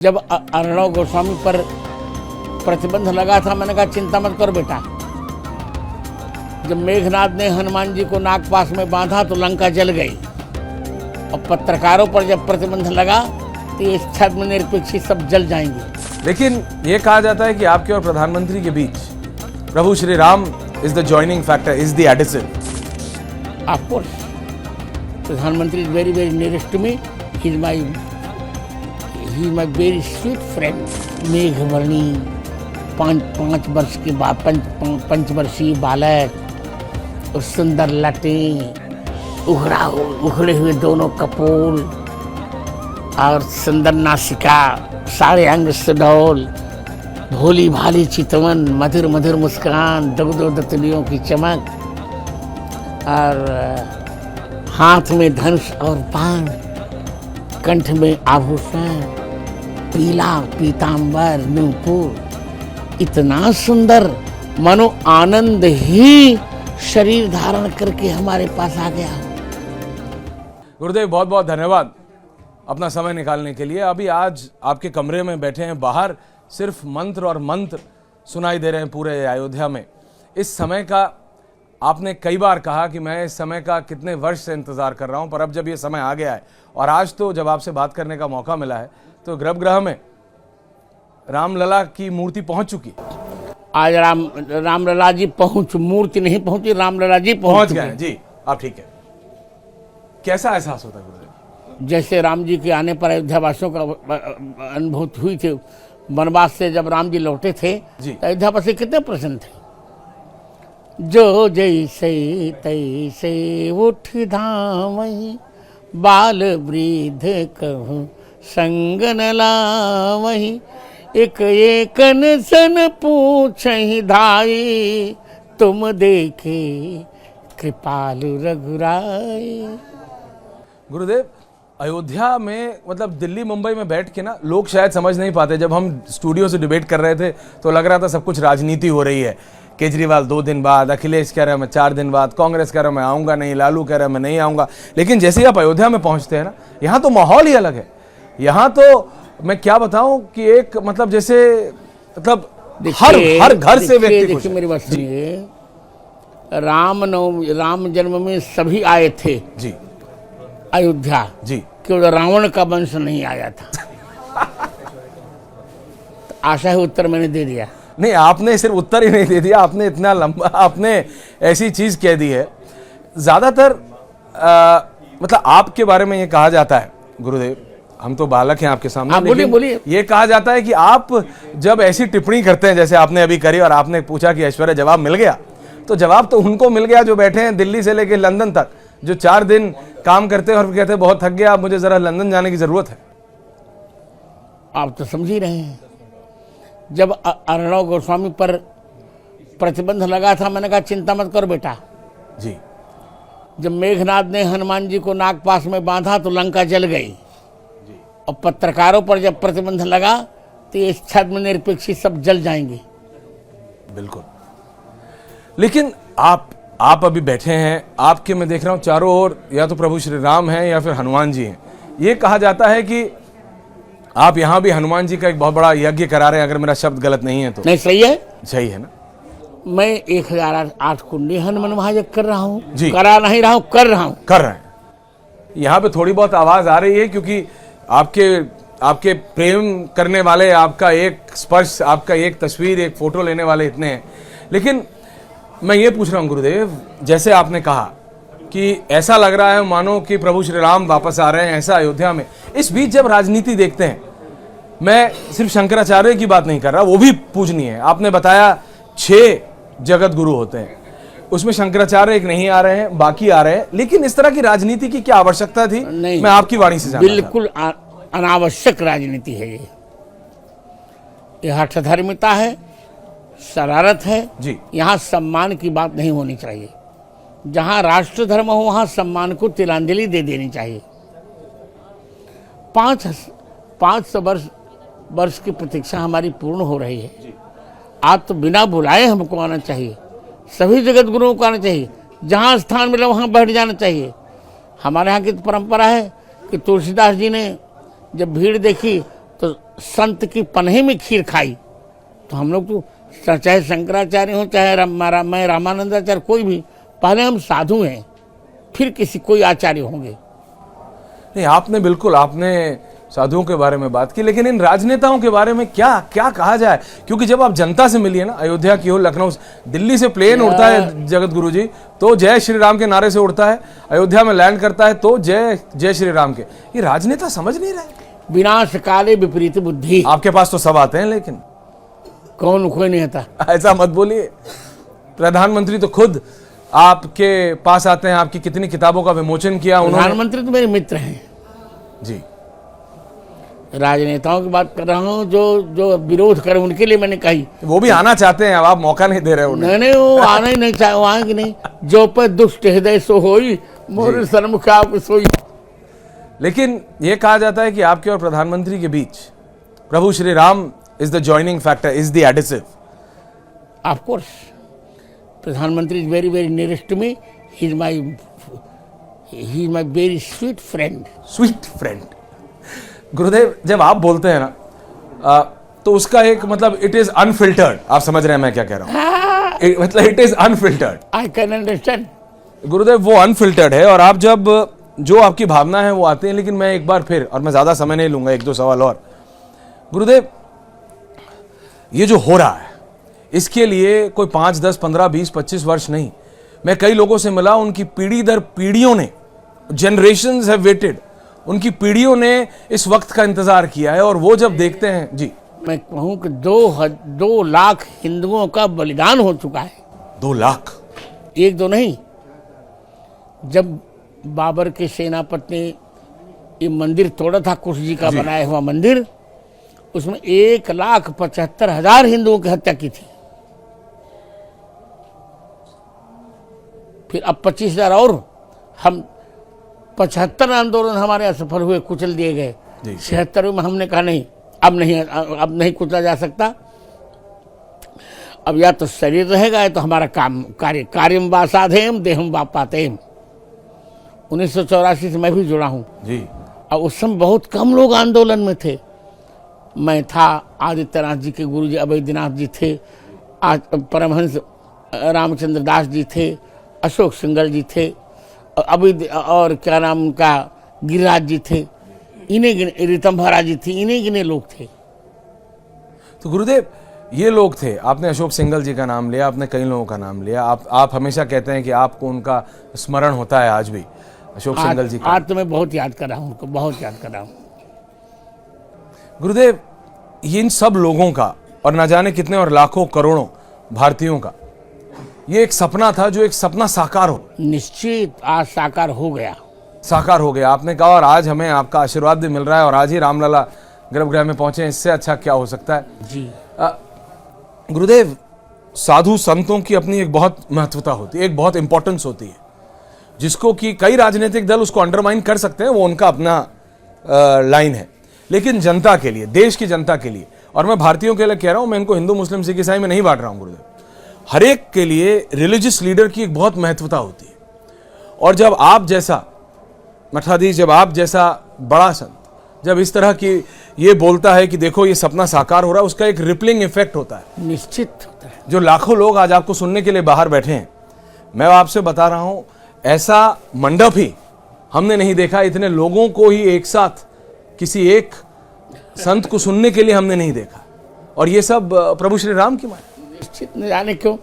जब अर्णव गोस्वामी पर प्रतिबंध लगा था, मैंने कहा चिंता मत कर बेटा। जब मेघनाद ने हनुमान जी को नागपाश में बांधा तो लंका जल गई, और पत्रकारों पर जब प्रतिबंध लगा तो ये छद्म निरपेक्षी सब जल जाएंगे। लेकिन ये कहा जाता है कि आपके और प्रधानमंत्री के बीच प्रभु Shri Ram is the joining factor, is the adhesive. Of course प्रधानमंत्री is very very nearest to me, he is my very sweet friend. मेघवर्णी पाँच वर्ष के बाद पंचवर्षीय बालक और सुंदर लटें, उखड़े हुए दोनों कपोल और सुंदर नासिका, सारे अंग सुडौल, भोली भाली चितवन, मधुर मधुर मुस्कान, दो दतलियों की चमक, और हाथ में धनुष और बाण, कंठ में आभूषण, पीला पीतांबर नूपुर, इतना सुंदर मनो आनंद ही शरीर धारण करके हमारे पास आ गया। गुरुदेव बहुत बहुत धन्यवाद अपना समय निकालने के लिए। अभी आज आपके कमरे में बैठे हैं, बाहर सिर्फ मंत्र और मंत्र सुनाई दे रहे हैं पूरे अयोध्या में। इस समय का आपने कई बार कहा कि मैं इस समय का कितने वर्ष से इंतजार कर रहा हूं, पर अब जब ये समय आ गया है और आज तो जब आपसे बात करने का मौका मिला है तो गर्भगृह में रामलला की मूर्ति पहुंच चुकी। आज रामलला जी मूर्ति नहीं पहुंची, रामलला जी पहुंच गए। जी आप ठीक है। कैसा एहसास होता है गुरुदेव? जैसे राम जी के आने पर अयोध्या वासियों का अनुभूति हुई थी। वनवास से जब राम जी लौटे थे तो अयोध्या वासी कितने प्रसन्न थे। जो जैसे तैसे उठ धामहि, बाल वृद्ध कहूँ संग न लावहि, एक एकन सन पूछहि धाई, तुम देखे कृपालु रघुराई। गुरुदेव अयोध्या में मतलब दिल्ली मुंबई में बैठ के ना लोग शायद समझ नहीं पाते। जब हम स्टूडियो से डिबेट कर रहे थे तो लग रहा था सब कुछ राजनीति हो रही है। केजरीवाल 2 दिन बाद, अखिलेश कह रहा है मैं 4 दिन बाद, कांग्रेस कह रहा है मैं आऊंगा नहीं, लालू कह रहा है मैं नहीं आऊंगा। लेकिन जैसे ही आप अयोध्या में पहुंचते हैं ना, यहाँ तो माहौल ही अलग है। यहाँ तो मैं क्या बताऊं कि एक मतलब जैसे मतलब हर घर से व्यक्ति खुश है। मेरी बात सुनिए, राम जन्म में सभी आए थे जी अयोध्या जी, केवल रावण का वंश नहीं आया था। तो आशा है उत्तर मैंने दे दिया। नहीं, आपने सिर्फ उत्तर ही नहीं दे दिया, आपने इतना लंबा आपने ऐसी चीज कह दी है। ज्यादातर मतलब आपके बारे में ये कहा जाता है गुरुदेव, हम तो बालक हैं आपके सामने, बोलिए। ये कहा जाता है कि आप जब ऐसी टिप्पणी करते हैं जैसे आपने अभी करी और आपने पूछा कि ऐश्वर्या जवाब मिल गया, तो जवाब तो उनको मिल गया जो बैठे हैं दिल्ली से लेकर लंदन तक, जो 4 दिन काम करते हैं और कहते हैं बहुत थक गया, अब मुझे जरा लंदन जाने की जरूरत है। आप तो समझ ही रहे हैं। जब अर्णव गोस्वामी पर प्रतिबंध लगा था, मैंने कहा चिंता मत कर बेटा। जी जब मेघनाद ने हनुमान जी को नागपाश में बांधा तो लंका जल गई, और पत्रकारों पर जब प्रतिबंध लगा तो ये छद्म निरपेक्षी सब जल जाएंगे। बिल्कुल। लेकिन आप अभी बैठे हैं, आपके मैं देख रहा हूं चारों ओर या तो प्रभु श्री राम हैं या फिर हनुमान जी हैं। ये कहा जाता है कि आप यहाँ भी हनुमान जी का एक बहुत बड़ा यज्ञ करा रहे हैं, अगर मेरा शब्द गलत नहीं है तो। नहीं, सही है। सही है ना? मैं 1008 कुंडी हनुमान महायज्ञ कर रहा हूँ जी। करा नहीं रहा हूँ, कर रहा हूँ। कर रहे हैं। यहाँ पे थोड़ी बहुत आवाज आ रही है क्योंकि आपके प्रेम करने वाले, आपका एक स्पर्श, आपका एक तस्वीर, एक फोटो लेने वाले इतने हैं। लेकिन मैं ये पूछ रहा हूँ गुरुदेव, जैसे आपने कहा कि ऐसा लग रहा है मानो कि प्रभु श्री राम वापस आ रहे हैं, ऐसा अयोध्या में। इस बीच जब राजनीति देखते हैं, मैं सिर्फ शंकराचार्य की बात नहीं कर रहा, वो भी पूजनीय है। आपने बताया 6 जगत गुरु होते हैं, उसमें शंकराचार्य एक नहीं आ रहे हैं, बाकी आ रहे हैं। लेकिन इस तरह की राजनीति की क्या आवश्यकता थी? नहीं, मैं आपकी वाणी से जानना बिल्कुल अनावश्यक राजनीति है ये हठधर्मिता है, शरारत है जी। यहाँ सम्मान की बात नहीं होनी चाहिए। जहाँ राष्ट्र धर्म हो वहाँ सम्मान को तिलांजलि दे देनी चाहिए। 500 वर्ष की प्रतीक्षा हमारी पूर्ण हो रही है। आप तो बिना बुलाए हमको आना चाहिए, सभी जगत गुरुओं को आना चाहिए। जहाँ स्थान मिला वहाँ बैठ जाना चाहिए। हमारे यहाँ की तो परंपरा है कि तुलसीदास जी ने जब भीड़ देखी तो संत की पन्हे में खीर खाई, तो हम लोग तो चाहे शंकराचार्य हो चाहे मैं रामानंदाचार्य, कोई भी, पहले हम साधु हैं फिर किसी कोई आचार्य होंगे। नहीं, आपने बिल्कुल, आपने साधुओं के बारे में बात की, लेकिन इन राजनेताओं के बारे में क्या क्या कहा जाए? क्योंकि जब आप जनता से मिलिए ना, अयोध्या की हो, लखनऊ, दिल्ली से प्लेन उड़ता है जगत गुरु जी तो जय श्री राम के नारे से उड़ता है, अयोध्या में लैंड करता है तो जय जय श्री राम के। ये राजनेता समझ नहीं रहे। विनाश काले विपरीत बुद्धि। आपके पास तो सब आते हैं, लेकिन कोई नहीं आता। ऐसा मत बोलिए, प्रधानमंत्री तो खुद आपके पास आते हैं, आपकी कितनी किताबों का विमोचन किया उन्होंने। प्रधानमंत्री तो मेरे मित्र हैं जी। राजनेताओं की बात कर रहा हूँ, जो विरोध करे उनके लिए मैंने कही। वो भी आना चाहते हैं, अब आप मौका नहीं दे रहे उन्हें। नहीं, वो आना ही नहीं चाहे, वो आएंगे नहीं। जो पे दुष्ट हृदय सो होई, मोर सन्मुख आप सोई। लेकिन ये कहा जाता है कि आपके और प्रधानमंत्री के बीच प्रभु Shri Ram is the joining factor, is the adhesive. Of course, प्रधानमंत्री is very very nearest to me. He is my very sweet friend. Sweet friend. गुरुदेव, जब आप बोलते हैं ना तो उसका एक मतलब इट इज अनफिल्टर्ड। आप समझ रहे हैं मैं क्या कह रहा हूं? मतलब it is unfiltered. I can understand. गुरुदेव, वो अनफिल्टर्ड है, और आप जब जो आपकी भावना है वो आते हैं। लेकिन मैं एक बार फिर, और मैं ज्यादा समय नहीं लूंगा, एक दो सवाल और। गुरुदेव, ये जो हो रहा है इसके लिए कोई 5, 10, 15, 20, 25 वर्ष नहीं, मैं कई लोगों से मिला, उनकी पीढ़ी दर पीढ़ियों ने, जनरेशंस हैव वेटेड, उनकी पीढ़ियों ने इस वक्त का इंतजार किया है, और वो जब देखते हैं जी, मैं कहूं कि 2 लाख हिंदुओं का बलिदान हो चुका है। 2 लाख? एक दो नहीं। जब बाबर के सेनापति ने ये मंदिर तोड़ा था, कुश जी का बनाया हुआ मंदिर, उसमें 1,75,000 हिंदुओं की हत्या की थी। फिर अब 25,000 और, हम 75 आंदोलन हमारे असफल हुए, कुचल दिए गए। 76 में हमने कहा नहीं, अब नहीं कुचला जा सकता। अब या तो शरीर रहेगा या तो हमारा कार्यम वा साधेम देहम वा पातेम। 1984 से मैं भी जुड़ा हूँ जी। और उस समय बहुत कम लोग आंदोलन में थे। मैं था, आदित्यनाथ जी के गुरु जी अवैधनाथ जी थे, आज परमहंस रामचंद्र दास जी थे, अशोक सिंगल जी थे, और क्या नाम उनका, गिरिराज जी थे, इन्हें ऋतंभरा जी थी, इन्हें गिने लोग थे। तो गुरुदेव, ये लोग थे, आपने अशोक सिंगल जी का नाम लिया, आपने कई लोगों का नाम लिया, आप हमेशा कहते हैं कि आपको उनका स्मरण होता है आज भी, अशोक सिंगल जी का। आज तो मैं बहुत याद कर रहा हूँ उनको, बहुत याद कर रहा हूँ। गुरुदेव, इन सब लोगों का, और न जाने कितने और लाखों करोड़ों भारतीयों का, ये एक सपना था, जो एक सपना साकार हो। निश्चित आज साकार हो गया। साकार हो गया, आपने कहा, और आज हमें आपका आशीर्वाद भी मिल रहा है, और आज ही रामलला गर्भगृह में पहुंचे, इससे अच्छा क्या हो सकता है जी। गुरुदेव, साधु संतों की अपनी एक बहुत महत्वता होती है, एक बहुत इंपॉर्टेंस होती है, जिसको कि कई राजनीतिक दल उसको अंडरमाइन कर सकते हैं, वो उनका अपना लाइन है। लेकिन जनता के लिए, देश की जनता के लिए, और मैं भारतीयों के लिए कह रहा हूं, मैं इनको हिंदू मुस्लिम सिख ईसाई में नहीं बांट रहा हूं गुरुदेव, हर एक के लिए रिलीजियस लीडर की एक बहुत महत्वता होती है। और जब आप जैसा मठाधीश, जब आप जैसा बड़ा संत जब इस तरह की ये बोलता है कि देखो ये सपना साकार हो रहा है, उसका एक रिपलिंग इफेक्ट होता है। निश्चित होता है। जो लाखों लोग आज आपको सुनने के लिए बाहर बैठे हैं, मैं आपसे बता रहा हूं, ऐसा मंडप ही हमने नहीं देखा, इतने लोगों को ही एक साथ किसी एक संत को सुनने के लिए हमने नहीं देखा, और ये सब प्रभु श्री राम की मान। निश्चित, न जाने क्यों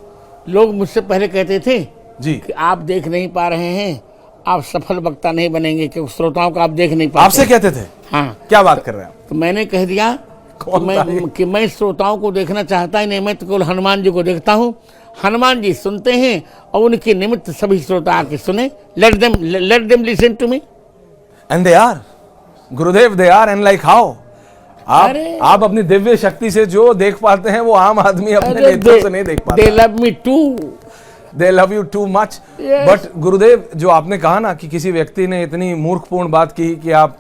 लोग मुझसे पहले कहते थे जी कि आप देख नहीं पा रहे हैं, आप सफल वक्ता नहीं बनेंगे, क्योंकि श्रोताओं को आप देख नहीं पाते। आपसे कहते थे? हाँ। क्या बात कर रहे हैं आप? तो मैंने कह दिया कि मैं श्रोताओं को देखना चाहता ही नहीं, मैं तो केवल हनुमान जी को देखता हूँ। हनुमान जी सुनते हैं और उनके निमित्त सभी श्रोता आके सुने। Let them listen to me. And they are, गुरुदेव, they are, and like how? आप अपनी दिव्य शक्ति से जो देख पाते हैं, वो आम आदमी अपने नेत्रों से नहीं देख पाता। They love me too. They love you too much. Yes. But गुरुदेव, जो आपने कहा ना कि किसी व्यक्ति ने इतनी मूर्खपूर्ण बात की कि आप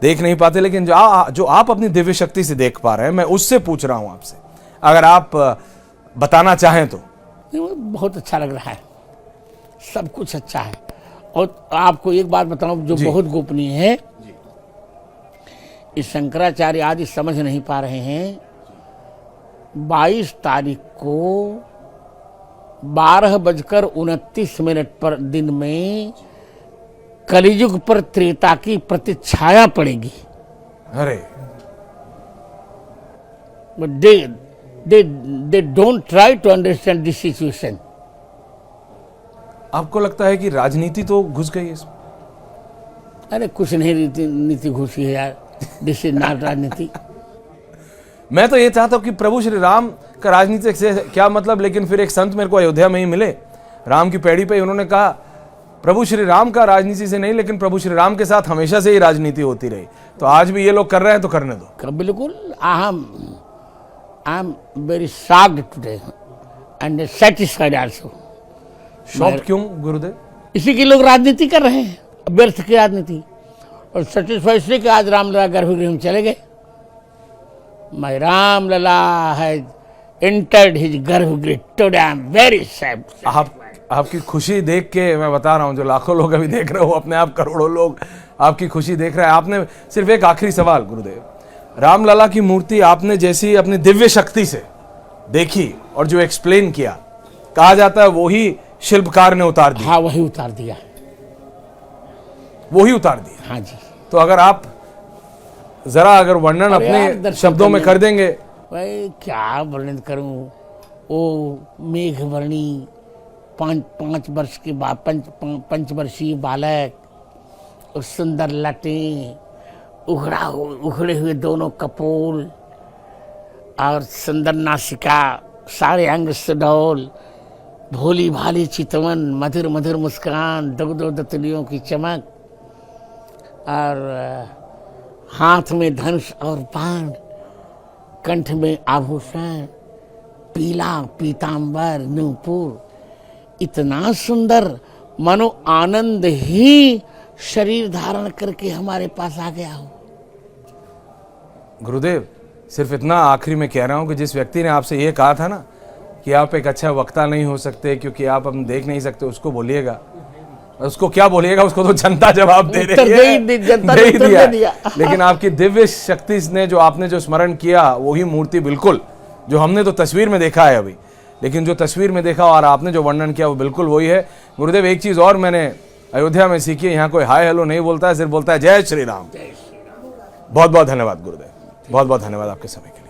देख नहीं पाते, लेकिन जो आप अपनी दिव्य शक्ति से देख पा रहे हैं, मैं उससे पूछ रहा हूं आपसे, अगर आप बताना चाहें तो। बहुत अच्छा लग रहा है, सब कुछ अच्छा है। और आपको एक बात बताऊं जो बहुत गोपनीय है, इस शंकराचार्य आदि समझ नहीं पा रहे हैं। 22 तारीख को 12:29 पर दिन में कलियुग पर त्रेता की प्रतिछाया पड़ेगी। अरे they don't try to understand this situation. आपको लगता है कि राजनीति तो घुस गई है इसमें? अरे कुछ नहीं नीति घुसी है यार, दिस इज नॉट राजनीति। मैं तो ये चाहता हूं कि प्रभु श्री राम का राजनीति से क्या मतलब, लेकिन फिर एक संत मेरे को अयोध्या में ही मिले, राम की पैड़ी पे, उन्होंने कहा प्रभु श्री राम का राजनीति से नहीं, लेकिन प्रभु श्री राम के साथ हमेशा से ही राजनीति होती रही। तो आज भी ये लोग कर रहे हैं तो करने दो। बिल्कुल। आई am very shocked today and satisfied also. Shocked क्यों गुरुदेव? इसी के लोग राजनीति कर रहे हैं, व्यर्थ की राजनीति, और सेटिस्फाइड इसलिए कि आज रामलला गर्भगृह में चले गए। My Ramlala has entered his गर्भगृह today. I am very sad. आपकी खुशी देख के मैं बता रहा हूं, जो लाखों लोग अभी देख रहे हो, अपने आप करोड़ों लोग आपकी खुशी देख रहे हैं। आपने सिर्फ एक आखिरी सवाल गुरुदेव, रामलला की मूर्ति आपने जैसी अपनी दिव्य शक्ति से देखी और जो एक्सप्लेन किया, कहा जाता है वही शिल्पकार ने उतार दिया। हाँ, वही उतार दिया, वही उतार दिया। हाँ जी। तो अगर आप जरा अगर वर्णन अपने शब्दों में कर देंगे। भाई क्या वर्णन करूं? ओ मेघवर्णी 5 वर्ष के बाद पंचवर्षीय बालक, और सुंदर लटें, उखड़े हुए दोनों कपोल, और सुंदर नासिका, सारे अंग सुडौल, भोली भाली चितवन, मधुर मधुर मुस्कान, दो दतलियों की चमक, और हाथ में धनुष और बाण, कंठ में आभूषण, पीला पीतांबर नूपुर, इतना सुंदर, मानो आनंद ही शरीर धारण करके हमारे पास आ गया हो। गुरुदेव सिर्फ इतना आखिरी में कह रहा हूं कि जिस व्यक्ति ने आपसे ये कहा था ना कि आप एक अच्छा वक्ता नहीं हो सकते क्योंकि आप हम देख नहीं सकते, उसको बोलिएगा। उसको क्या बोलिएगा, उसको तो जनता जवाब दे रही है, दे दिया। लेकिन आपकी दिव्य शक्ति ने जो आपने जो स्मरण किया, वही मूर्ति बिल्कुल जो हमने तो तस्वीर में देखा है अभी, लेकिन जो तस्वीर में देखा और आपने जो वर्णन किया वो बिल्कुल वही है। गुरुदेव एक चीज और मैंने अयोध्या में सीखी है, यहाँ कोई हाय हेलो नहीं बोलता है, सिर्फ बोलता है जय श्री राम। बहुत बहुत धन्यवाद गुरुदेव, बहुत बहुत धन्यवाद आपके समय के लिए।